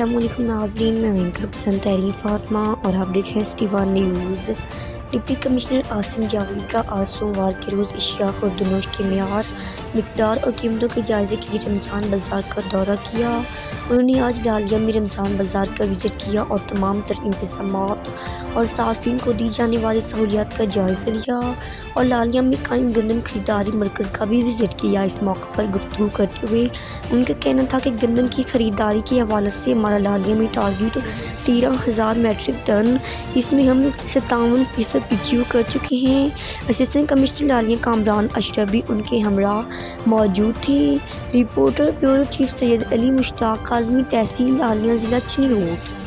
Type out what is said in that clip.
अस्सलाम वालेकुम नाज़रीन, मैं एंकर पसंद तहरीन फ़ातिमा और आप देख रहे हैं city one news. Deputy commissioner Asim Javed का आज सोमवार के रोज़ अशिया खुर्दनोश के मेयार, मिकदार और कीमतों के जायज़े के लिए रमज़ान बाज़ार का दौरा किया। उन्होंने आज डालिया में रमज़ान बाज़ार का विज़िट किया और तमाम तर इंतज़ामात और साफ़िन को दी जाने वाली सहूलियात का जायज़ा लिया और लालिया में कायम गंदम खरीदारी मरकज़ का भी विज़िट किया। इस मौके पर गुफ्तगू करते हुए उनका कहना था कि गंदम की खरीदारी के हवाले से हमारा लालिया में टारगेट 13,000 मेट्रिक टन, इसमें हम 57% अचीव कर चुके हैं। असिस्टेंट कमिश्नर लालिया कामरान अशरफ भी उनके हमरा मौजूद थे। Reporter bureau chief Syed Ali Mushtaq Kazmi, tehsil Lalian, ज़िला चिन्नौट।